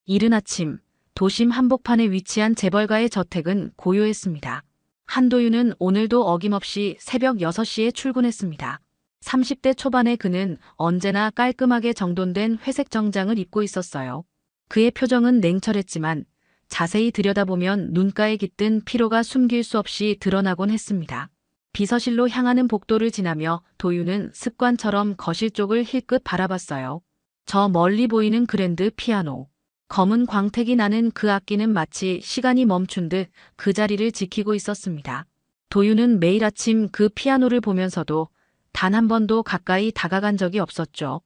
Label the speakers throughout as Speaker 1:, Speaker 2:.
Speaker 1: 이른 아침, 도심 한복판에 위치한 재벌가의 저택은 고요했습니다. 한도윤은 오늘도 어김없이 새벽 6시에 출근했습니다. 30대 초반의 그는 언제나 깔끔하게 정돈된 회색 정장을 입고 있었어요. 그의 표정은 냉철했지만 자세히 들여다보면 눈가에 깃든 피로가 숨길 수 없이 드러나곤 했습니다. 비서실로 향하는 복도를 지나며 도윤은 습관처럼 거실 쪽을 힐끗 바라봤어요. 저 멀리 보이는 그랜드 피아노. 검은 광택이 나는 그 악기는 마치 시간이 멈춘 듯 그 자리를 지키고 있었습니다. 도윤은 매일 아침 그 피아노를 보면서도 단 한 번도 가까이 다가간 적이 없었죠.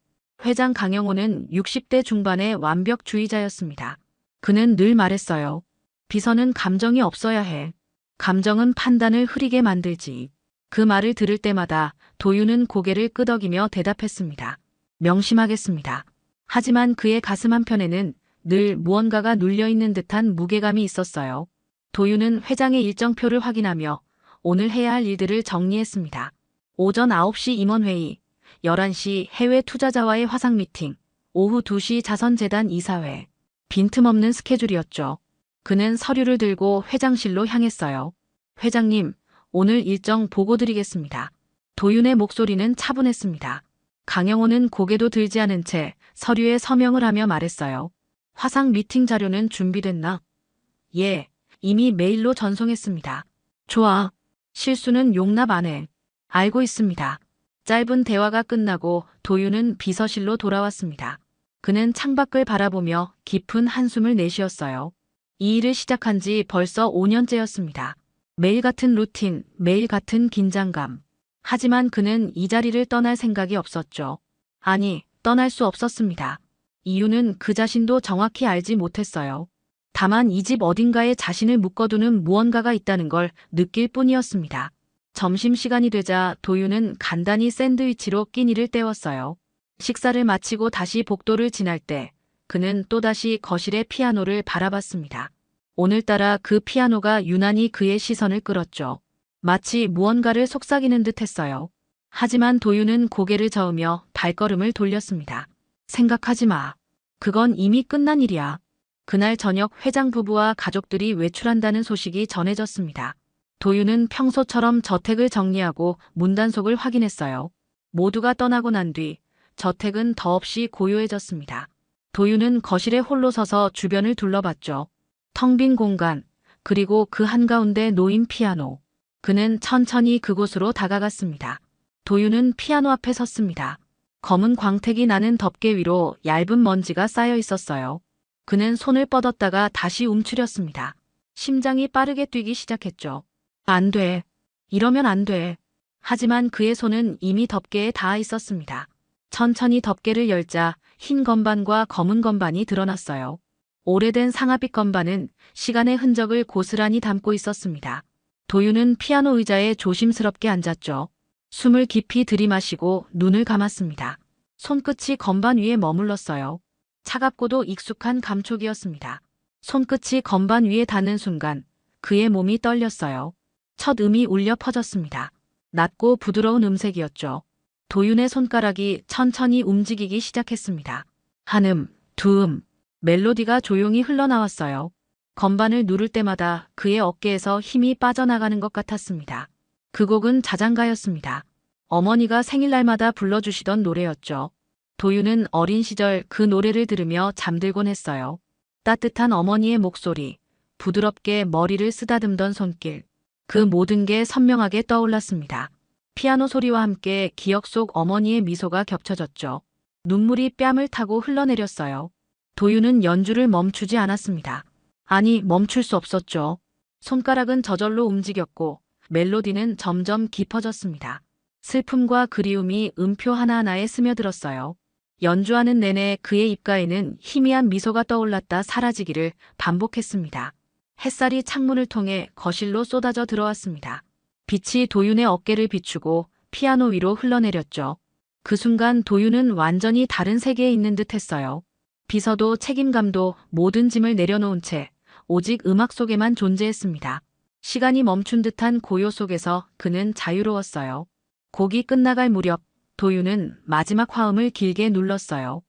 Speaker 1: 회장 강영호는 60대 중반의 완벽주의자였습니다. 그는 늘 말했어요. 비서는 감정이 없어야 해. 감정은 판단을 흐리게 만들지. 그 말을 들을 때마다 도윤은 고개를 끄덕이며 대답했습니다. 명심하겠습니다. 하지만 그의 가슴 한편에는 늘 무언가가 눌려있는 듯한 무게감이 있었어요. 도윤은 회장의 일정표를 확인하며 오늘 해야 할 일들을 정리했습니다. 오전 9시 임원회의, 11시 해외 투자자와의 화상 미팅, 오후 2시 자선재단 이사회. 빈틈없는 스케줄이었죠. 그는 서류를 들고 회장실로 향했어요. 회장님, 오늘 일정 보고 드리겠습니다. 도윤의 목소리는 차분했습니다. 강영호는 고개도 들지 않은 채 서류에 서명을 하며 말했어요. 화상 미팅 자료는 준비됐나? 예, 이미 메일로 전송했습니다. 좋아. 실수는 용납 안 해. 알고 있습니다. 짧은 대화가 끝나고 도윤은 비서실로 돌아왔습니다. 그는 창밖을 바라보며 깊은 한숨을 내쉬었어요. 이 일을 시작한 지 벌써 5년째였습니다. 매일 같은 루틴, 매일 같은 긴장감. 하지만 그는 이 자리를 떠날 생각이 없었죠. 아니, 떠날 수 없었습니다. 이유는 그 자신도 정확히 알지 못했어요. 다만 이 집 어딘가에 자신을 묶어두는 무언가가 있다는 걸 느낄 뿐이었습니다. 점심시간이 되자 도윤은 간단히 샌드위치로 끼니를 때웠어요. 식사를 마치고 다시 복도를 지날 때 그는 또다시 거실의 피아노를 바라봤습니다. 오늘따라 그 피아노가 유난히 그의 시선을 끌었죠. 마치 무언가를 속삭이는 듯 했어요. 하지만 도윤은 고개를 저으며 발걸음을 돌렸습니다. 생각하지 마. 그건 이미 끝난 일이야. 그날 저녁 회장 부부와 가족들이 외출한다는 소식이 전해졌습니다. 도윤은 평소처럼 저택을 정리하고 문단속을 확인했어요. 모두가 떠나고 난 뒤 저택은 더없이 고요해졌습니다. 도윤은 거실에 홀로 서서 주변을 둘러봤죠. 텅 빈 공간, 그리고 그 한가운데 놓인 피아노. 그는 천천히 그곳으로 다가갔습니다. 도윤은 피아노 앞에 섰습니다. 검은 광택이 나는 덮개 위로 얇은 먼지가 쌓여 있었어요. 그는 손을 뻗었다가 다시 움츠렸습니다. 심장이 빠르게 뛰기 시작했죠. 안 돼. 이러면 안 돼. 하지만 그의 손은 이미 덮개에 닿아 있었습니다. 천천히 덮개를 열자 흰 건반과 검은 건반이 드러났어요. 오래된 상아빛 건반은 시간의 흔적을 고스란히 담고 있었습니다. 도윤은 피아노 의자에 조심스럽게 앉았죠. 숨을 깊이 들이마시고 눈을 감았습니다. 손끝이 건반 위에 머물렀어요. 차갑고도 익숙한 감촉이었습니다. 손끝이 건반 위에 닿는 순간 그의 몸이 떨렸어요. 첫 음이 울려 퍼졌습니다. 낮고 부드러운 음색이었죠. 도윤의 손가락이 천천히 움직이기 시작했습니다. 한 음, 두 음, 멜로디가 조용히 흘러나왔어요. 건반을 누를 때마다 그의 어깨에서 힘이 빠져나가는 것 같았습니다. 그 곡은 자장가였습니다. 어머니가 생일날마다 불러주시던 노래였죠. 도윤은 어린 시절 그 노래를 들으며 잠들곤 했어요. 따뜻한 어머니의 목소리, 부드럽게 머리를 쓰다듬던 손길, 그 모든 게 선명하게 떠올랐습니다. 피아노 소리와 함께 기억 속 어머니의 미소가 겹쳐졌죠. 눈물이 뺨을 타고 흘러내렸어요. 도윤은 연주를 멈추지 않았습니다. 아니, 멈출 수 없었죠. 손가락은 저절로 움직였고 멜로디는 점점 깊어졌습니다. 슬픔과 그리움이 음표 하나하나에 스며들었어요. 연주하는 내내 그의 입가에는 희미한 미소가 떠올랐다 사라지기를 반복했습니다. 햇살이 창문을 통해 거실로 쏟아져 들어왔습니다. 빛이 도윤의 어깨를 비추고 피아노 위로 흘러내렸죠. 그 순간 도윤은 완전히 다른 세계에 있는 듯 했어요. 비서도 책임감도 모든 짐을 내려놓은 채 오직 음악 속에만 존재했습니다. 시간이 멈춘 듯한 고요 속에서 그는 자유로웠어요. 곡이 끝나갈 무렵 도윤은 마지막 화음을 길게 눌렀어요.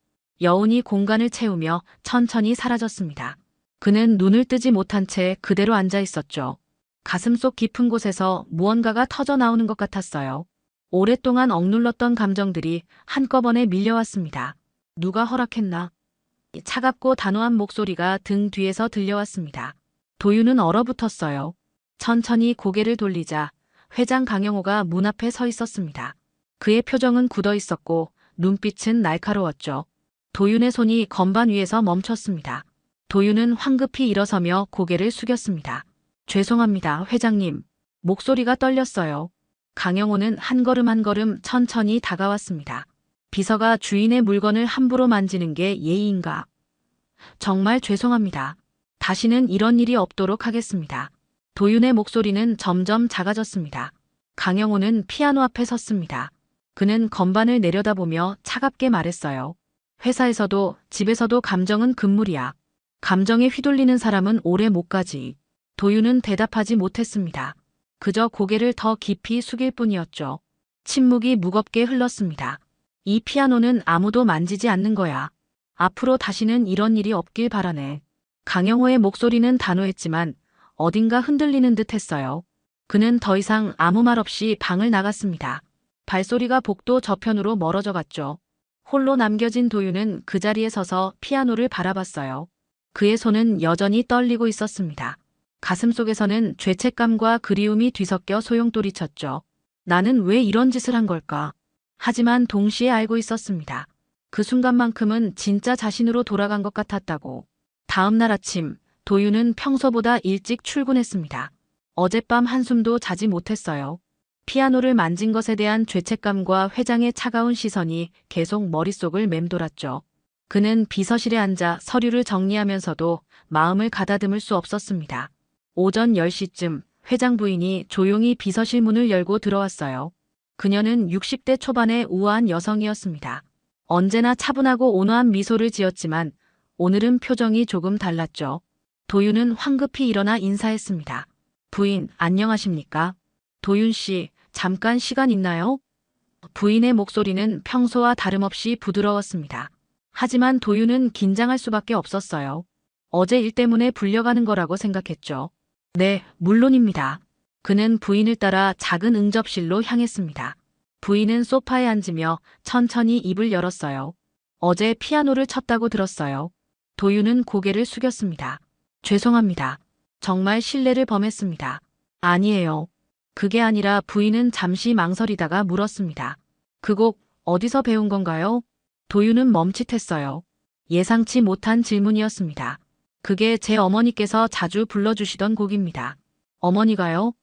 Speaker 1: 여운이 공간을 채우며 천천히 사라졌습니다. 그는 눈을 뜨지 못한 채 그대로 앉아 있었죠. 가슴속 깊은 곳에서 무언가가 터져 나오는 것 같았어요. 오랫동안 억눌렀던 감정들이 한꺼번에 밀려왔습니다. 누가 허락했나? 차갑고 단호한 목소리가 등 뒤에서 들려왔습니다. 도윤은 얼어붙었어요. 천천히 고개를 돌리자 회장 강영호가 문 앞에 서 있었습니다. 그의 표정은 굳어 있었고 눈빛은 날카로웠죠. 도윤의 손이 건반 위에서 멈췄습니다. 도윤은 황급히 일어서며 고개를 숙였습니다. 죄송합니다, 회장님. 목소리가 떨렸어요. 강영호는 한 걸음 한 걸음 천천히 다가왔습니다. 비서가 주인의 물건을 함부로 만지는 게 예의인가? 정말 죄송합니다. 다시는 이런 일이 없도록 하겠습니다. 도윤의 목소리는 점점 작아졌습니다. 강영호는 피아노 앞에 섰습니다. 그는 건반을 내려다보며 차갑게 말했어요. 회사에서도 집에서도 감정은 금물이야. 감정에 휘둘리는 사람은 오래 못 가지. 도윤은 대답하지 못했습니다. 그저 고개를 더 깊이 숙일 뿐이었죠. 침묵이 무겁게 흘렀습니다. 이 피아노는 아무도 만지지 않는 거야. 앞으로 다시는 이런 일이 없길 바라네. 강영호의 목소리는 단호했지만 어딘가 흔들리는 듯 했어요. 그는 더 이상 아무 말 없이 방을 나갔습니다. 발소리가 복도 저편으로 멀어져 갔죠. 홀로 남겨진 도윤은 그 자리에 서서 피아노를 바라봤어요. 그의 손은 여전히 떨리고 있었습니다. 가슴속에서는 죄책감과 그리움이 뒤섞여 소용돌이쳤죠. 나는 왜 이런 짓을 한 걸까? 하지만 동시에 알고 있었습니다. 그 순간만큼은 진짜 자신으로 돌아간 것 같았다고. 다음 날 아침, 도윤은 평소보다 일찍 출근했습니다. 어젯밤 한숨도 자지 못했어요. 피아노를 만진 것에 대한 죄책감과 회장의 차가운 시선이 계속 머릿속을 맴돌았죠. 그는 비서실에 앉아 서류를 정리하면서도 마음을 가다듬을 수 없었습니다. 오전 10시쯤 회장 부인이 조용히 비서실 문을 열고 들어왔어요. 그녀는 60대 초반의 우아한 여성이었습니다. 언제나 차분하고 온화한 미소를 지었지만 오늘은 표정이 조금 달랐죠. 도윤은 황급히 일어나 인사했습니다. 부인, 안녕하십니까? 도윤 씨, 잠깐 시간 있나요? 부인의 목소리는 평소와 다름없이 부드러웠습니다. 하지만 도윤은 긴장할 수밖에 없었어요. 어제 일 때문에 불려가는 거라고 생각했죠. 네, 물론입니다. 그는 부인을 따라 작은 응접실로 향했습니다. 부인은 소파에 앉으며 천천히 입을 열었어요. 어제 피아노를 쳤다고 들었어요. 도윤은 고개를 숙였습니다. 죄송합니다. 정말 실례를 범했습니다. 아니에요. 그게 아니라 부인은 잠시 망설이다가 물었습니다. 그 곡 어디서 배운 건가요? 도윤은 멈칫했어요. 예상치 못한 질문이었습니다. 그게 제 어머니께서 자주 불러주시던 곡입니다. 어머니가요?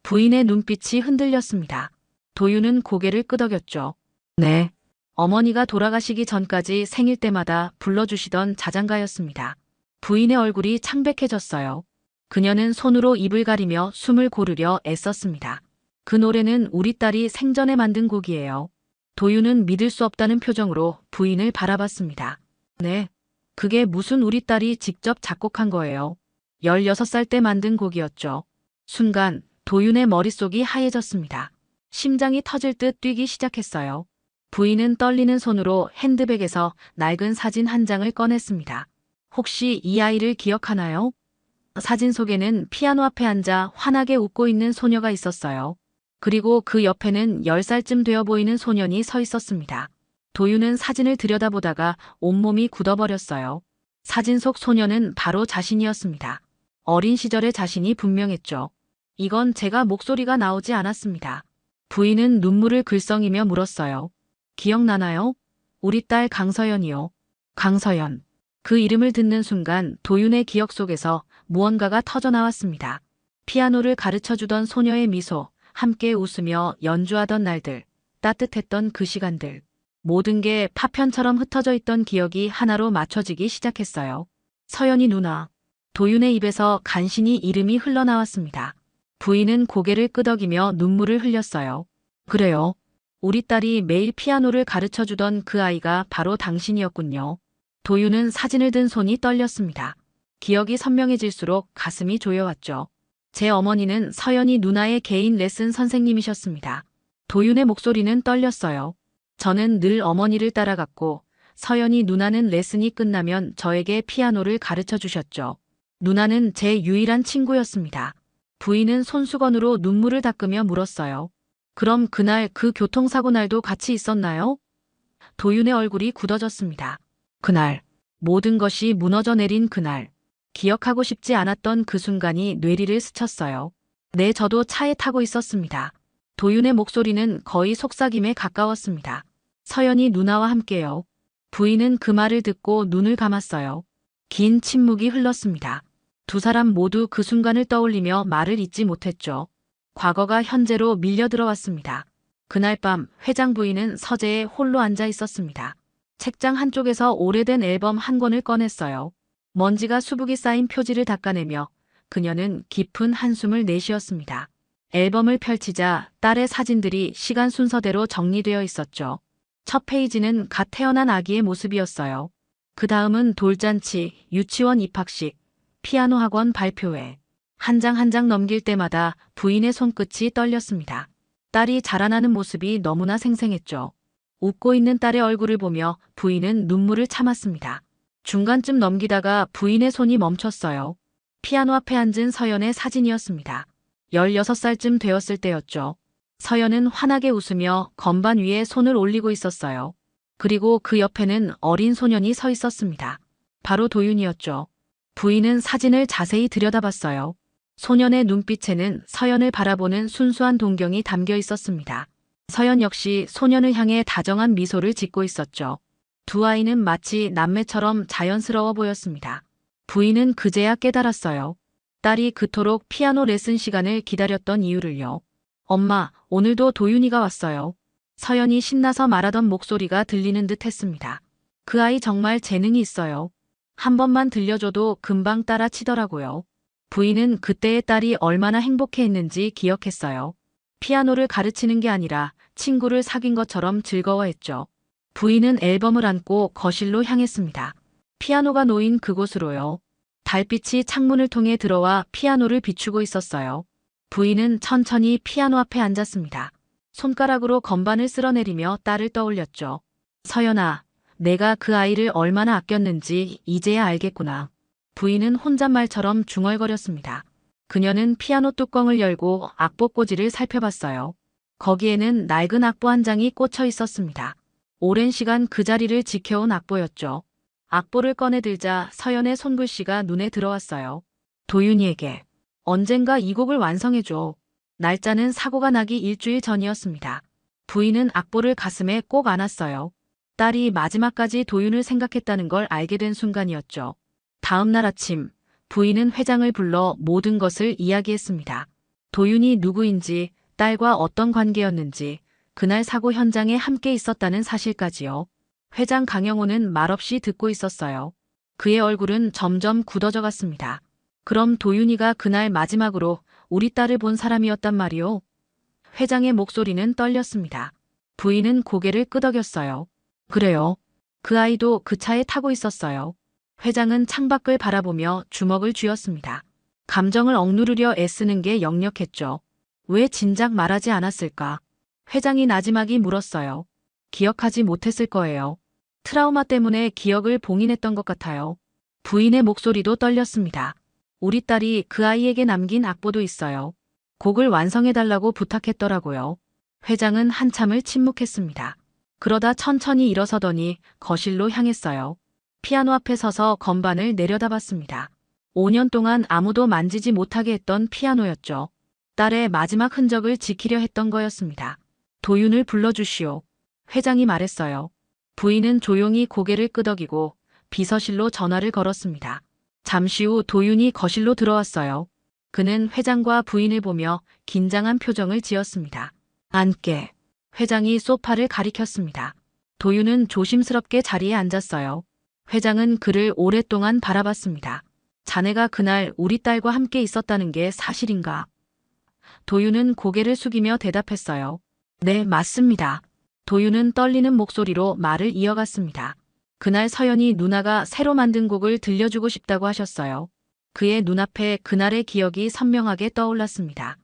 Speaker 1: 부인의 눈빛이 흔들렸습니다. 도윤은 고개를 끄덕였죠. 네. 어머니가 돌아가시기 전까지 생일 때마다 불러주시던 자장가였습니다. 부인의 얼굴이 창백해졌어요. 그녀는 손으로 입을 가리며 숨을 고르려 애썼습니다. 그 노래는 우리 딸이 생전에 만든 곡이에요. 도윤은 믿을 수 없다는 표정으로 부인을 바라봤습니다. 네. 그게 무슨 우리 딸이 직접 작곡한 거예요. 16살 때 만든 곡이었죠. 순간 도윤의 머릿속이 하얘졌습니다. 심장이 터질 듯 뛰기 시작했어요. 부인은 떨리는 손으로 핸드백에서 낡은 사진 한 장을 꺼냈습니다. 혹시 이 아이를 기억하나요? 사진 속에는 피아노 앞에 앉아 환하게 웃고 있는 소녀가 있었어요. 그리고 그 옆에는 10살쯤 되어 보이는 소년이 서 있었습니다. 도윤은 사진을 들여다보다가 온몸이 굳어버렸어요. 사진 속 소녀는 바로 자신이었습니다. 어린 시절의 자신이 분명했죠. 이건 제가 목소리가 나오지 않았습니다. 부인은 눈물을 글썽이며 물었어요. 기억나나요? 우리 딸 강서연이요. 강서연. 그 이름을 듣는 순간 도윤의 기억 속에서 무언가가 터져나왔습니다. 피아노를 가르쳐주던 소녀의 미소, 함께 웃으며 연주하던 날들, 따뜻했던 그 시간들. 모든 게 파편처럼 흩어져 있던 기억이 하나로 맞춰지기 시작했어요. 서연이 누나. 도윤의 입에서 간신히 이름이 흘러나왔습니다. 부인은 고개를 끄덕이며 눈물을 흘렸어요. 그래요. 우리 딸이 매일 피아노를 가르쳐주던 그 아이가 바로 당신이었군요. 도윤은 사진을 든 손이 떨렸습니다. 기억이 선명해질수록 가슴이 조여왔죠. 제 어머니는 서연이 누나의 개인 레슨 선생님이셨습니다. 도윤의 목소리는 떨렸어요. 저는 늘 어머니를 따라갔고 서연이 누나는 레슨이 끝나면 저에게 피아노를 가르쳐 주셨죠. 누나는 제 유일한 친구였습니다. 부인은 손수건으로 눈물을 닦으며 물었어요. 그럼 그날 그 교통사고 날도 같이 있었나요? 도윤의 얼굴이 굳어졌습니다. 그날, 모든 것이 무너져 내린 그날, 기억하고 싶지 않았던 그 순간이 뇌리를 스쳤어요. 네, 저도 차에 타고 있었습니다. 도윤의 목소리는 거의 속삭임에 가까웠습니다. 서연이 누나와 함께요. 부인은 그 말을 듣고 눈을 감았어요. 긴 침묵이 흘렀습니다. 두 사람 모두 그 순간을 떠올리며 말을 잇지 못했죠. 과거가 현재로 밀려 들어왔습니다. 그날 밤 회장 부인은 서재에 홀로 앉아 있었습니다. 책장 한쪽에서 오래된 앨범 한 권을 꺼냈어요. 먼지가 수북이 쌓인 표지를 닦아내며 그녀는 깊은 한숨을 내쉬었습니다. 앨범을 펼치자 딸의 사진들이 시간 순서대로 정리되어 있었죠. 첫 페이지는 갓 태어난 아기의 모습이었어요. 그 다음은 돌잔치, 유치원 입학식, 피아노 학원 발표회. 한 장 한 장 넘길 때마다 부인의 손끝이 떨렸습니다. 딸이 자라나는 모습이 너무나 생생했죠. 웃고 있는 딸의 얼굴을 보며 부인은 눈물을 참았습니다. 중간쯤 넘기다가 부인의 손이 멈췄어요. 피아노 앞에 앉은 서연의 사진이었습니다. 16살쯤 되었을 때였죠. 서연은 환하게 웃으며 건반 위에 손을 올리고 있었어요. 그리고 그 옆에는 어린 소년이 서 있었습니다. 바로 도윤이었죠. 부인은 사진을 자세히 들여다봤어요. 소년의 눈빛에는 서연을 바라보는 순수한 동경이 담겨 있었습니다. 서연 역시 소년을 향해 다정한 미소를 짓고 있었죠. 두 아이는 마치 남매처럼 자연스러워 보였습니다. 부인은 그제야 깨달았어요. 딸이 그토록 피아노 레슨 시간을 기다렸던 이유를요. 엄마, 오늘도 도윤이가 왔어요. 서연이 신나서 말하던 목소리가 들리는 듯 했습니다. 그 아이 정말 재능이 있어요. 한 번만 들려줘도 금방 따라치더라고요. 부인은 그때의 딸이 얼마나 행복해했는지 기억했어요. 피아노를 가르치는 게 아니라 친구를 사귄 것처럼 즐거워했죠. 부인은 앨범을 안고 거실로 향했습니다. 피아노가 놓인 그곳으로요. 달빛이 창문을 통해 들어와 피아노를 비추고 있었어요. 부인은 천천히 피아노 앞에 앉았습니다. 손가락으로 건반을 쓸어내리며 딸을 떠올렸죠. 서연아, 내가 그 아이를 얼마나 아꼈는지 이제야 알겠구나. 부인은 혼잣말처럼 중얼거렸습니다. 그녀는 피아노 뚜껑을 열고 악보 꽂이를 살펴봤어요. 거기에는 낡은 악보 한 장이 꽂혀 있었습니다. 오랜 시간 그 자리를 지켜온 악보였죠. 악보를 꺼내들자 서연의 손글씨가 눈에 들어왔어요. 도윤이에게 언젠가 이 곡을 완성해줘. 날짜는 사고가 나기 일주일 전이었습니다. 부인은 악보를 가슴에 꼭 안았어요. 딸이 마지막까지 도윤을 생각했다는 걸 알게 된 순간이었죠. 다음 날 아침, 부인은 회장을 불러 모든 것을 이야기했습니다. 도윤이 누구인지, 딸과 어떤 관계였는지, 그날 사고 현장에 함께 있었다는 사실까지요. 회장 강영호는 말없이 듣고 있었어요. 그의 얼굴은 점점 굳어져 갔습니다. 그럼 도윤이가 그날 마지막으로 우리 딸을 본 사람이었단 말이오? 회장의 목소리는 떨렸습니다. 부인은 고개를 끄덕였어요. 그래요. 그 아이도 그 차에 타고 있었어요. 회장은 창밖을 바라보며 주먹을 쥐었습니다. 감정을 억누르려 애쓰는 게 역력했죠. 왜 진작 말하지 않았을까? 회장이 나지막이 물었어요. 기억하지 못했을 거예요. 트라우마 때문에 기억을 봉인했던 것 같아요. 부인의 목소리도 떨렸습니다. 우리 딸이 그 아이에게 남긴 악보도 있어요. 곡을 완성해달라고 부탁했더라고요. 회장은 한참을 침묵했습니다. 그러다 천천히 일어서더니 거실로 향했어요. 피아노 앞에 서서 건반을 내려다봤습니다. 5년 동안 아무도 만지지 못하게 했던 피아노였죠. 딸의 마지막 흔적을 지키려 했던 거였습니다. 도윤을 불러주시오. 회장이 말했어요. 부인은 조용히 고개를 끄덕이고 비서실로 전화를 걸었습니다. 잠시 후 도윤이 거실로 들어왔어요. 그는 회장과 부인을 보며 긴장한 표정을 지었습니다. 앉게. 회장이 소파를 가리켰습니다. 도윤은 조심스럽게 자리에 앉았어요. 회장은 그를 오랫동안 바라봤습니다. 자네가 그날 우리 딸과 함께 있었다는 게 사실인가? 도윤은 고개를 숙이며 대답했어요. 네, 맞습니다. 도윤은 떨리는 목소리로 말을 이어갔습니다. 그날 서연이 누나가 새로 만든 곡을 들려주고 싶다고 하셨어요. 그의 눈앞에 그날의 기억이 선명하게 떠올랐습니다.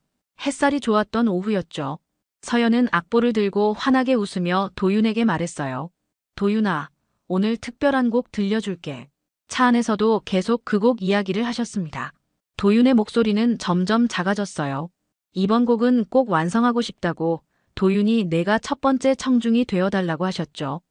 Speaker 1: 햇살이 좋았던 오후였죠. 서연은 악보를 들고 환하게 웃으며 도윤에게 말했어요. 도윤아, 오늘 특별한 곡 들려줄게. 차 안에서도 계속 그 곡 이야기를 하셨습니다. 도윤의 목소리는 점점 작아졌어요. 이번 곡은 꼭 완성하고 싶다고 도윤이 내가 첫 번째 청중이 되어달라고 하셨죠.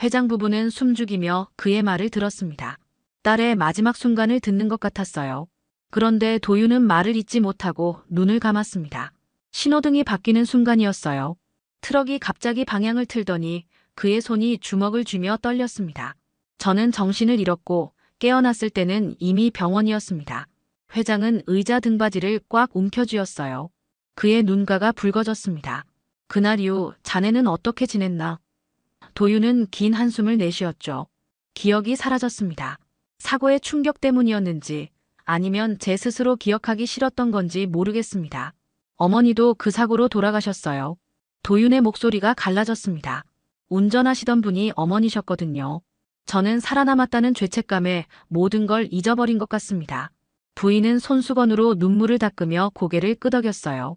Speaker 1: 회장 부부는 숨죽이며 그의 말을 들었습니다. 딸의 마지막 순간을 듣는 것 같았어요. 그런데 도윤은 말을 잇지 못하고 눈을 감았습니다. 신호등이 바뀌는 순간이었어요. 트럭이 갑자기 방향을 틀더니 그의 손이 주먹을 쥐며 떨렸습니다. 저는 정신을 잃었고 깨어났을 때는 이미 병원이었습니다. 회장은 의자 등받이를 꽉 움켜쥐었어요. 그의 눈가가 붉어졌습니다. 그날 이후 자네는 어떻게 지냈나? 도윤은 긴 한숨을 내쉬었죠. 기억이 사라졌습니다. 사고의 충격 때문이었는지 아니면 제 스스로 기억하기 싫었던 건지 모르겠습니다. 어머니도 그 사고로 돌아가셨어요. 도윤의 목소리가 갈라졌습니다. 운전하시던 분이 어머니셨거든요. 저는 살아남았다는 죄책감에 모든 걸 잊어버린 것 같습니다. 부인은 손수건으로 눈물을 닦으며 고개를 끄덕였어요.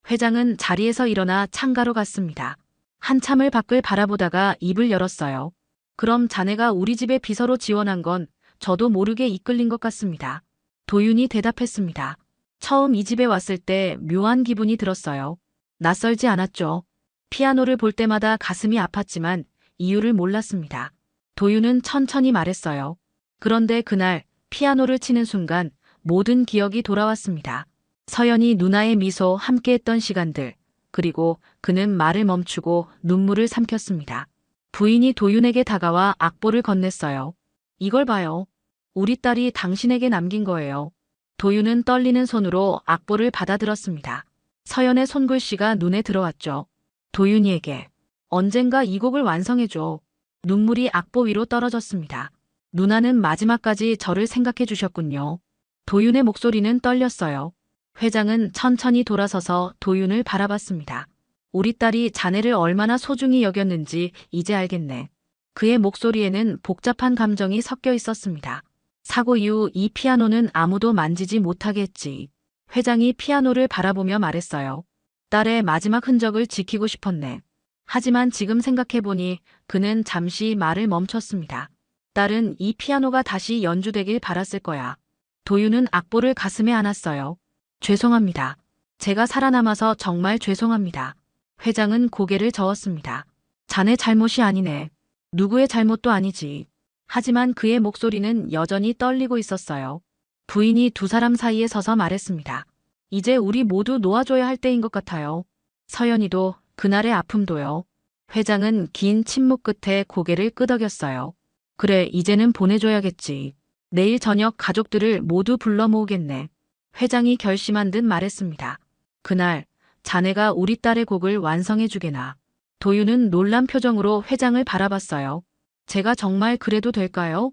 Speaker 1: 회장은 자리에서 일어나 창가로 갔습니다. 한참을 밖을 바라보다가 입을 열었어요. 그럼 자네가 우리 집에 비서로 지원한 건 저도 모르게 이끌린 것 같습니다. 도윤이 대답했습니다. 처음 이 집에 왔을 때 묘한 기분이 들었어요. 낯설지 않았죠. 피아노를 볼 때마다 가슴이 아팠지만 이유를 몰랐습니다. 도윤은 천천히 말했어요. 그런데 그날 피아노를 치는 순간 모든 기억이 돌아왔습니다. 서연이 누나의 미소 함께했던 시간들, 그리고 그는 말을 멈추고 눈물을 삼켰습니다. 부인이 도윤에게 다가와 악보를 건넸어요. 이걸 봐요. 우리 딸이 당신에게 남긴 거예요. 도윤은 떨리는 손으로 악보를 받아들었습니다. 서연의 손글씨가 눈에 들어왔죠. 도윤이에게 언젠가 이 곡을 완성해줘. 눈물이 악보 위로 떨어졌습니다. 누나는 마지막까지 저를 생각해 주셨군요. 도윤의 목소리는 떨렸어요. 회장은 천천히 돌아서서 도윤을 바라봤습니다. 우리 딸이 자네를 얼마나 소중히 여겼는지 이제 알겠네. 그의 목소리에는 복잡한 감정이 섞여 있었습니다. 사고 이후 이 피아노는 아무도 만지지 못하게 했지. 회장이 피아노를 바라보며 말했어요. 딸의 마지막 흔적을 지키고 싶었네. 하지만 지금 생각해보니 그는 잠시 말을 멈췄습니다. 딸은 이 피아노가 다시 연주되길 바랐을 거야. 도윤은 악보를 가슴에 안았어요. 죄송합니다. 제가 살아남아서 정말 죄송합니다. 회장은 고개를 저었습니다. 자네 잘못이 아니네. 누구의 잘못도 아니지. 하지만 그의 목소리는 여전히 떨리고 있었어요. 부인이 두 사람 사이에 서서 말했습니다. 이제 우리 모두 놓아줘야 할 때인 것 같아요. 서연이도 그날의 아픔도요. 회장은 긴 침묵 끝에 고개를 끄덕였어요. 그래, 이제는 보내줘야겠지. 내일 저녁 가족들을 모두 불러 모으겠네. 회장이 결심한 듯 말했습니다. 그날 자네가 우리 딸의 곡을 완성해 주게나. 도윤은 놀란 표정으로 회장을 바라봤어요. 제가 정말 그래도 될까요?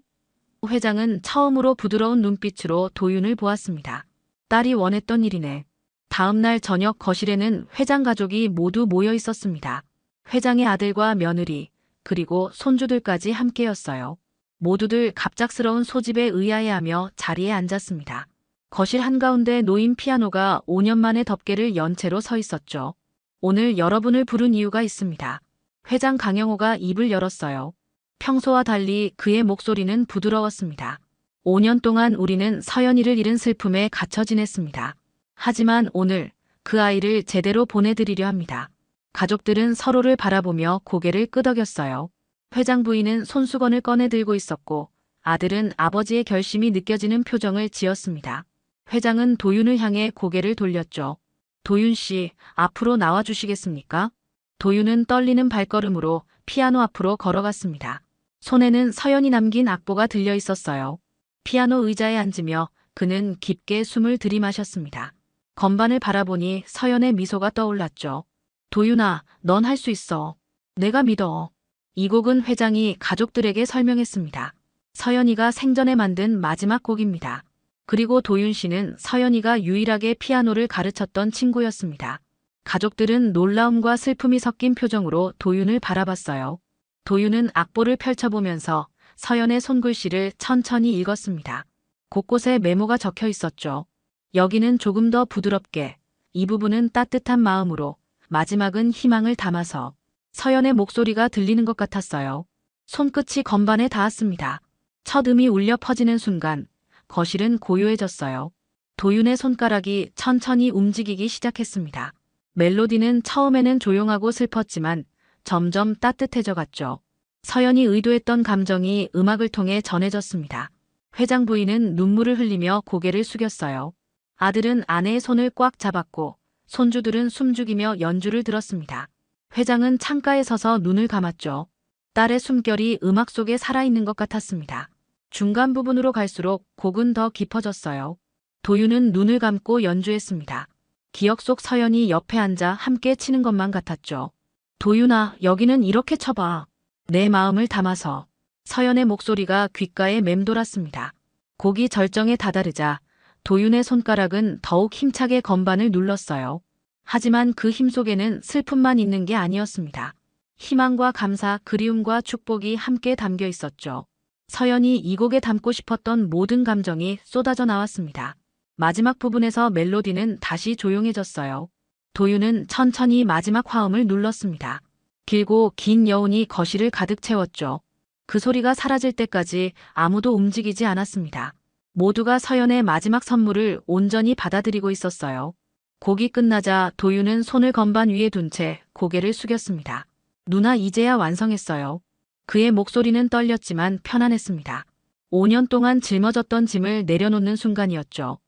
Speaker 1: 회장은 처음으로 부드러운 눈빛으로 도윤을 보았습니다. 딸이 원했던 일이네. 다음 날 저녁 거실에는 회장 가족이 모두 모여 있었습니다. 회장의 아들과 며느리, 그리고 손주들까지 함께였어요. 모두들 갑작스러운 소집에 의아해하며 자리에 앉았습니다. 거실 한가운데 놓인 피아노가 5년 만에 덮개를 연 채로 서 있었죠. 오늘 여러분을 부른 이유가 있습니다. 회장 강영호가 입을 열었어요. 평소와 달리 그의 목소리는 부드러웠습니다. 5년 동안 우리는 서연이를 잃은 슬픔에 갇혀 지냈습니다. 하지만 오늘 그 아이를 제대로 보내드리려 합니다. 가족들은 서로를 바라보며 고개를 끄덕였어요. 회장 부인은 손수건을 꺼내 들고 있었고 아들은 아버지의 결심이 느껴지는 표정을 지었습니다. 회장은 도윤을 향해 고개를 돌렸죠. 도윤 씨, 앞으로 나와주시겠습니까? 도윤은 떨리는 발걸음으로 피아노 앞으로 걸어갔습니다. 손에는 서연이 남긴 악보가 들려 있었어요. 피아노 의자에 앉으며 그는 깊게 숨을 들이마셨습니다. 건반을 바라보니 서연의 미소가 떠올랐죠. 도윤아, 넌 할 수 있어. 내가 믿어. 이 곡은 회장이 가족들에게 설명했습니다. 서연이가 생전에 만든 마지막 곡입니다. 그리고 도윤 씨는 서연이가 유일하게 피아노를 가르쳤던 친구였습니다. 가족들은 놀라움과 슬픔이 섞인 표정으로 도윤을 바라봤어요. 도윤은 악보를 펼쳐보면서 서연의 손글씨를 천천히 읽었습니다. 곳곳에 메모가 적혀 있었죠. 여기는 조금 더 부드럽게, 이 부분은 따뜻한 마음으로, 마지막은 희망을 담아서. 서연의 목소리가 들리는 것 같았어요. 손끝이 건반에 닿았습니다. 첫 음이 울려 퍼지는 순간 거실은 고요해졌어요. 도윤의 손가락이 천천히 움직이기 시작했습니다. 멜로디는 처음에는 조용하고 슬펐지만 점점 따뜻해져 갔죠. 서연이 의도했던 감정이 음악을 통해 전해졌습니다. 회장 부인은 눈물을 흘리며 고개를 숙였어요. 아들은 아내의 손을 꽉 잡았고 손주들은 숨죽이며 연주를 들었습니다. 회장은 창가에 서서 눈을 감았죠. 딸의 숨결이 음악 속에 살아있는 것 같았습니다. 중간 부분으로 갈수록 곡은 더 깊어졌어요. 도윤은 눈을 감고 연주했습니다. 기억 속 서연이 옆에 앉아 함께 치는 것만 같았죠. 도윤아, 여기는 이렇게 쳐봐. 내 마음을 담아서. 서연의 목소리가 귓가에 맴돌았습니다. 곡이 절정에 다다르자 도윤의 손가락은 더욱 힘차게 건반을 눌렀어요. 하지만 그 힘 속에는 슬픔만 있는 게 아니었습니다. 희망과 감사, 그리움과 축복이 함께 담겨 있었죠. 서연이 이 곡에 담고 싶었던 모든 감정이 쏟아져 나왔습니다. 마지막 부분에서 멜로디는 다시 조용해졌어요. 도윤은 천천히 마지막 화음을 눌렀습니다. 길고 긴 여운이 거실을 가득 채웠죠. 그 소리가 사라질 때까지 아무도 움직이지 않았습니다. 모두가 서연의 마지막 선물을 온전히 받아들이고 있었어요. 곡이 끝나자 도윤은 손을 건반 위에 둔 채 고개를 숙였습니다. 누나, 이제야 완성했어요. 그의 목소리는 떨렸지만 편안했습니다. 5년 동안 짊어졌던 짐을 내려놓는 순간이었죠.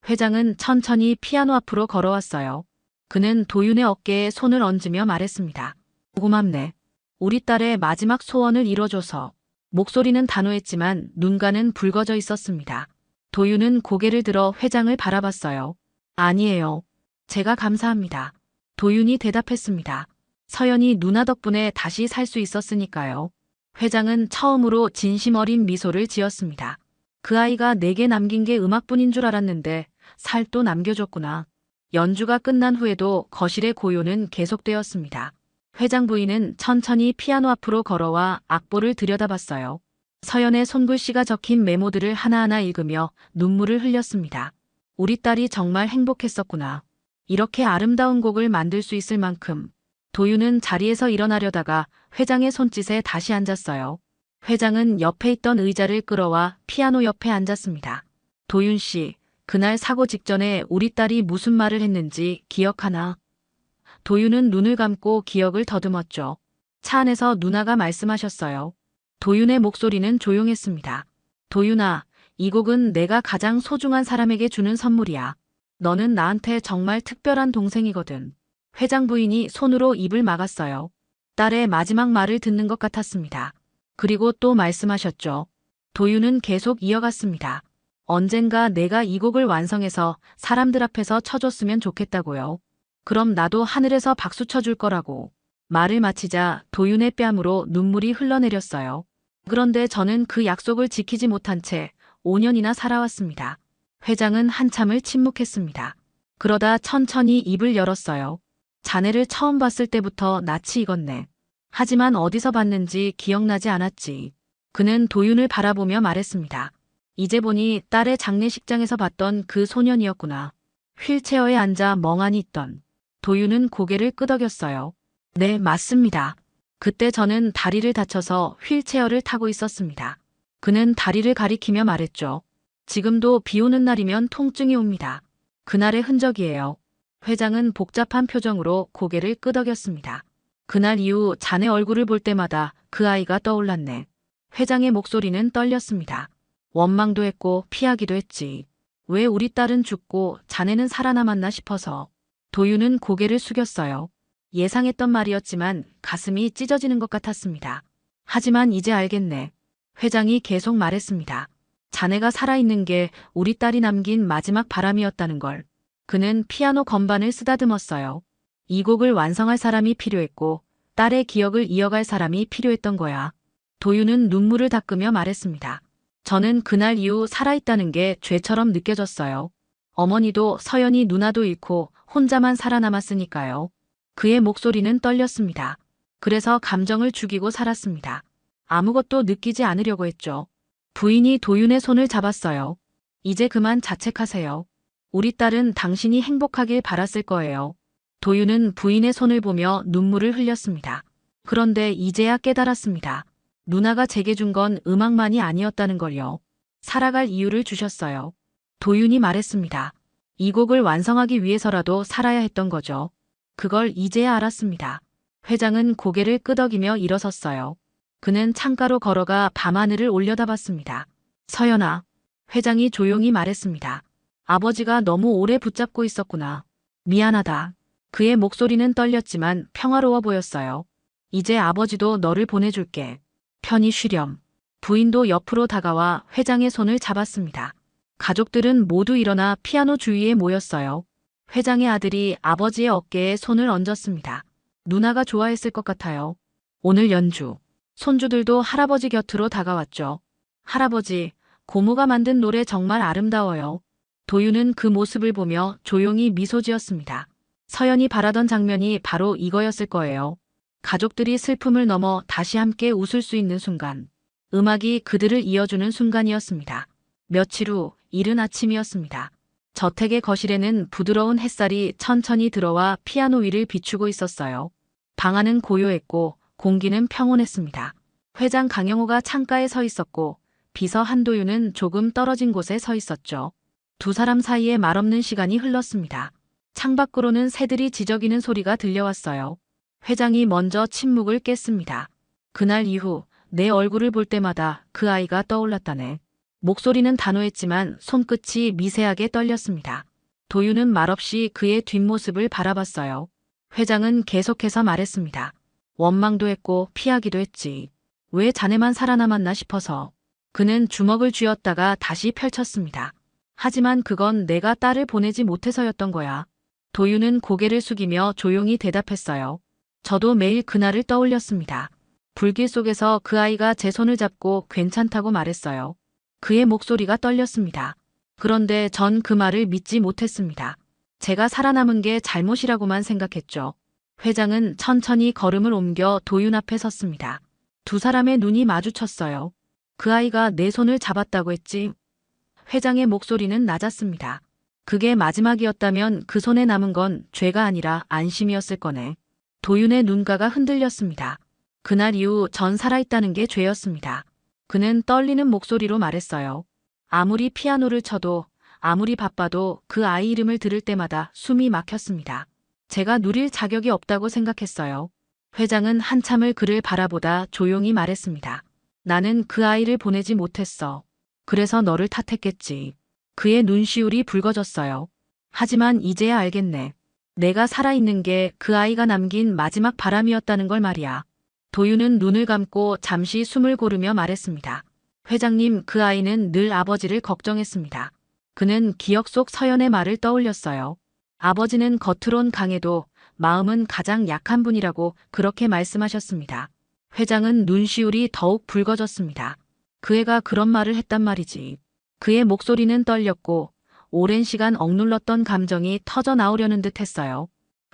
Speaker 1: 회장은 천천히 피아노 앞으로 걸어왔어요. 그는 도윤의 어깨에 손을 얹으며 말했습니다. 고맙네. 우리 딸의 마지막 소원을 이뤄줘서. 목소리는 단호했지만 눈가는 붉어져 있었습니다. 도윤은 고개를 들어 회장을 바라봤어요. 아니에요. 제가 감사합니다. 도윤이 대답했습니다. 서연이 누나 덕분에 다시 살 수 있었으니까요. 회장은 처음으로 진심 어린 미소를 지었습니다. 그 아이가 내게 남긴 게 음악뿐인 줄 알았는데 살도 남겨줬구나. 연주가 끝난 후에도 거실의 고요는 계속되었습니다. 회장 부인은 천천히 피아노 앞으로 걸어와 악보를 들여다봤어요. 서연의 손글씨가 적힌 메모들을 하나하나 읽으며 눈물을 흘렸습니다. 우리 딸이 정말 행복했었구나. 이렇게 아름다운 곡을 만들 수 있을 만큼. 도윤은 자리에서 일어나려다가 회장의 손짓에 다시 앉았어요. 회장은 옆에 있던 의자를 끌어와 피아노 옆에 앉았습니다. 도윤 씨, 그날 사고 직전에 우리 딸이 무슨 말을 했는지 기억하나? 도윤은 눈을 감고 기억을 더듬었죠. 차 안에서 누나가 말씀하셨어요. 도윤의 목소리는 조용했습니다. 도윤아, 이 곡은 내가 가장 소중한 사람에게 주는 선물이야. 너는 나한테 정말 특별한 동생이거든. 회장 부인이 손으로 입을 막았어요. 딸의 마지막 말을 듣는 것 같았습니다. 그리고 또 말씀하셨죠. 도윤은 계속 이어갔습니다. 언젠가 내가 이 곡을 완성해서 사람들 앞에서 쳐줬으면 좋겠다고요. 그럼 나도 하늘에서 박수 쳐줄 거라고. 말을 마치자 도윤의 뺨으로 눈물이 흘러내렸어요. 그런데 저는 그 약속을 지키지 못한 채 5년이나 살아왔습니다. 회장은 한참을 침묵했습니다. 그러다 천천히 입을 열었어요. 자네를 처음 봤을 때부터 낯이 익었네. 하지만 어디서 봤는지 기억나지 않았지. 그는 도윤을 바라보며 말했습니다. 이제 보니 딸의 장례식장에서 봤던 그 소년이었구나. 휠체어에 앉아 멍하니 있던. 도윤은 고개를 끄덕였어요. 네, 맞습니다. 그때 저는 다리를 다쳐서 휠체어를 타고 있었습니다. 그는 다리를 가리키며 말했죠. 지금도 비 오는 날이면 통증이 옵니다. 그날의 흔적이에요. 회장은 복잡한 표정으로 고개를 끄덕였습니다. 그날 이후 자네 얼굴을 볼 때마다 그 아이가 떠올랐네. 회장의 목소리는 떨렸습니다. 원망도 했고 피하기도 했지. 왜 우리 딸은 죽고 자네는 살아남았나 싶어서. 도윤은 고개를 숙였어요. 예상했던 말이었지만 가슴이 찢어지는 것 같았습니다. 하지만 이제 알겠네. 회장이 계속 말했습니다. 자네가 살아있는 게 우리 딸이 남긴 마지막 바람이었다는 걸. 그는 피아노 건반을 쓰다듬었어요. 이 곡을 완성할 사람이 필요했고 딸의 기억을 이어갈 사람이 필요했던 거야. 도윤은 눈물을 닦으며 말했습니다. 저는 그날 이후 살아있다는 게 죄처럼 느껴졌어요. 어머니도 서연이 누나도 잃고 혼자만 살아남았으니까요. 그의 목소리는 떨렸습니다. 그래서 감정을 죽이고 살았습니다. 아무것도 느끼지 않으려고 했죠. 부인이 도윤의 손을 잡았어요. 이제 그만 자책하세요. 우리 딸은 당신이 행복하길 바랐을 거예요. 도윤은 부인의 손을 보며 눈물을 흘렸습니다. 그런데 이제야 깨달았습니다. 누나가 제게 준 건 음악만이 아니었다는 걸요. 살아갈 이유를 주셨어요. 도윤이 말했습니다. 이 곡을 완성하기 위해서라도 살아야 했던 거죠. 그걸 이제야 알았습니다. 회장은 고개를 끄덕이며 일어섰어요. 그는 창가로 걸어가 밤하늘을 올려다봤습니다. 서연아. 회장이 조용히 말했습니다. 아버지가 너무 오래 붙잡고 있었구나. 미안하다. 그의 목소리는 떨렸지만 평화로워 보였어요. 이제 아버지도 너를 보내줄게. 편히 쉬렴. 부인도 옆으로 다가와 회장의 손을 잡았습니다. 가족들은 모두 일어나 피아노 주위에 모였어요. 회장의 아들이 아버지의 어깨에 손을 얹었습니다. 누나가 좋아했을 것 같아요. 오늘 연주. 손주들도 할아버지 곁으로 다가왔죠. 할아버지, 고모가 만든 노래 정말 아름다워요. 도윤은 그 모습을 보며 조용히 미소 지었습니다. 서연이 바라던 장면이 바로 이거였을 거예요. 가족들이 슬픔을 넘어 다시 함께 웃을 수 있는 순간. 음악이 그들을 이어주는 순간이었습니다. 며칠 후 이른 아침이었습니다. 저택의 거실에는 부드러운 햇살이 천천히 들어와 피아노 위를 비추고 있었어요. 방 안은 고요했고 공기는 평온했습니다. 회장 강영호가 창가에 서 있었고 비서 한도윤은 조금 떨어진 곳에 서 있었죠. 두 사람 사이에 말없는 시간이 흘렀습니다. 창밖으로는 새들이 지저귀는 소리가 들려왔어요. 회장이 먼저 침묵을 깼습니다. 그날 이후 내 얼굴을 볼 때마다 그 아이가 떠올랐다네. 목소리는 단호했지만 손끝이 미세하게 떨렸습니다. 도윤은 말없이 그의 뒷모습을 바라봤어요. 회장은 계속해서 말했습니다. 원망도 했고 피하기도 했지. 왜 자네만 살아남았나 싶어서. 그는 주먹을 쥐었다가 다시 펼쳤습니다. 하지만 그건 내가 딸을 보내지 못해서였던 거야. 도윤은 고개를 숙이며 조용히 대답했어요. 저도 매일 그날을 떠올렸습니다. 불길 속에서 그 아이가 제 손을 잡고 괜찮다고 말했어요. 그의 목소리가 떨렸습니다. 그런데 전 그 말을 믿지 못했습니다. 제가 살아남은 게 잘못이라고만 생각했죠. 회장은 천천히 걸음을 옮겨 도윤 앞에 섰습니다. 두 사람의 눈이 마주쳤어요. 그 아이가 내 손을 잡았다고 했지. 회장의 목소리는 낮았습니다. 그게 마지막이었다면 그 손에 남은 건 죄가 아니라 안심이었을 거네. 도윤의 눈가가 흔들렸습니다. 그날 이후 전 살아있다는 게 죄였습니다. 그는 떨리는 목소리로 말했어요. 아무리 피아노를 쳐도 아무리 바빠도 그 아이 이름을 들을 때마다 숨이 막혔습니다. 제가 누릴 자격이 없다고 생각했어요. 회장은 한참을 그를 바라보다 조용히 말했습니다. 나는 그 아이를 보내지 못했어. 그래서 너를 탓했겠지. 그의 눈시울이 붉어졌어요. 하지만 이제야 알겠네. 내가 살아있는 게 그 아이가 남긴 마지막 바람이었다는 걸 말이야. 도윤은 눈을 감고 잠시 숨을 고르며 말했습니다. 회장님, 그 아이는 늘 아버지를 걱정했습니다. 그는 기억 속 서연의 말을 떠올렸어요. 아버지는 겉으론 강해도 마음은 가장 약한 분이라고 그렇게 말씀하셨습니다. 회장은 눈시울이 더욱 붉어졌습니다. 그 애가 그런 말을 했단 말이지. 그의 목소리는 떨렸고 오랜 시간 억눌렀던 감정이 터져 나오려는 듯 했어요.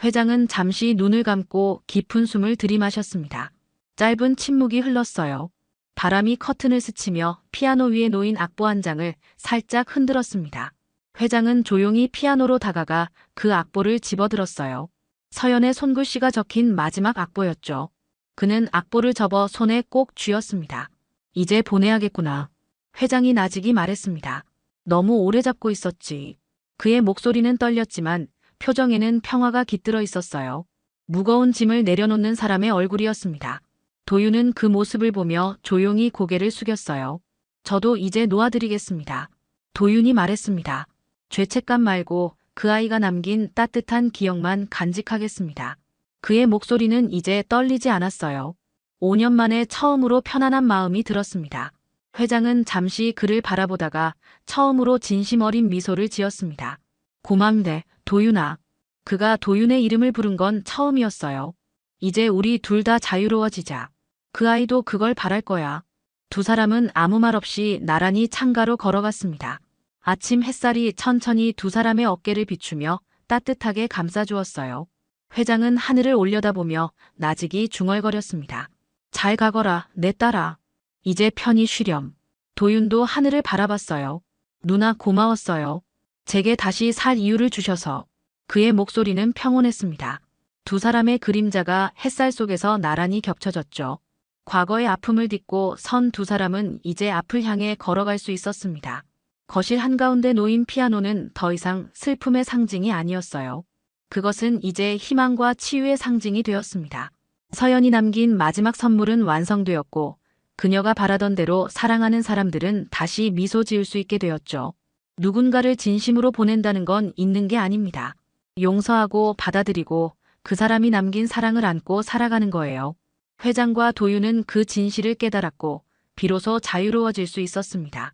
Speaker 1: 회장은 잠시 눈을 감고 깊은 숨을 들이마셨습니다. 짧은 침묵이 흘렀어요. 바람이 커튼을 스치며 피아노 위에 놓인 악보 한 장을 살짝 흔들었습니다. 회장은 조용히 피아노로 다가가 그 악보를 집어들었어요. 서연의 손글씨가 적힌 마지막 악보였죠. 그는 악보를 접어 손에 꼭 쥐었습니다. 이제 보내야겠구나. 회장이 나직이 말했습니다. 너무 오래 잡고 있었지. 그의 목소리는 떨렸지만 표정에는 평화가 깃들어 있었어요. 무거운 짐을 내려놓는 사람의 얼굴이었습니다. 도윤은 그 모습을 보며 조용히 고개를 숙였어요. 저도 이제 놓아드리겠습니다. 도윤이 말했습니다. 죄책감 말고 그 아이가 남긴 따뜻한 기억만 간직하겠습니다. 그의 목소리는 이제 떨리지 않았어요. 5년 만에 처음으로 편안한 마음이 들었습니다. 회장은 잠시 그를 바라보다가 처음으로 진심 어린 미소를 지었습니다. 고맙네, 도윤아. 그가 도윤의 이름을 부른 건 처음이었어요. 이제 우리 둘 다 자유로워지자. 그 아이도 그걸 바랄 거야. 두 사람은 아무 말 없이 나란히 창가로 걸어갔습니다. 아침 햇살이 천천히 두 사람의 어깨를 비추며 따뜻하게 감싸주었어요. 회장은 하늘을 올려다보며 나직이 중얼거렸습니다. 잘 가거라, 내 딸아. 이제 편히 쉬렴. 도윤도 하늘을 바라봤어요. 누나 고마웠어요. 제게 다시 살 이유를 주셔서. 그의 목소리는 평온했습니다. 두 사람의 그림자가 햇살 속에서 나란히 겹쳐졌죠. 과거의 아픔을 딛고 선 두 사람은 이제 앞을 향해 걸어갈 수 있었습니다. 거실 한가운데 놓인 피아노는 더 이상 슬픔의 상징이 아니었어요. 그것은 이제 희망과 치유의 상징이 되었습니다. 서연이 남긴 마지막 선물은 완성되었고 그녀가 바라던 대로 사랑하는 사람들은 다시 미소 지을 수 있게 되었죠. 누군가를 진심으로 보낸다는 건 있는 게 아닙니다. 용서하고 받아들이고 그 사람이 남긴 사랑을 안고 살아가는 거예요. 회장과 도윤은 그 진실을 깨달았고 비로소 자유로워질 수 있었습니다.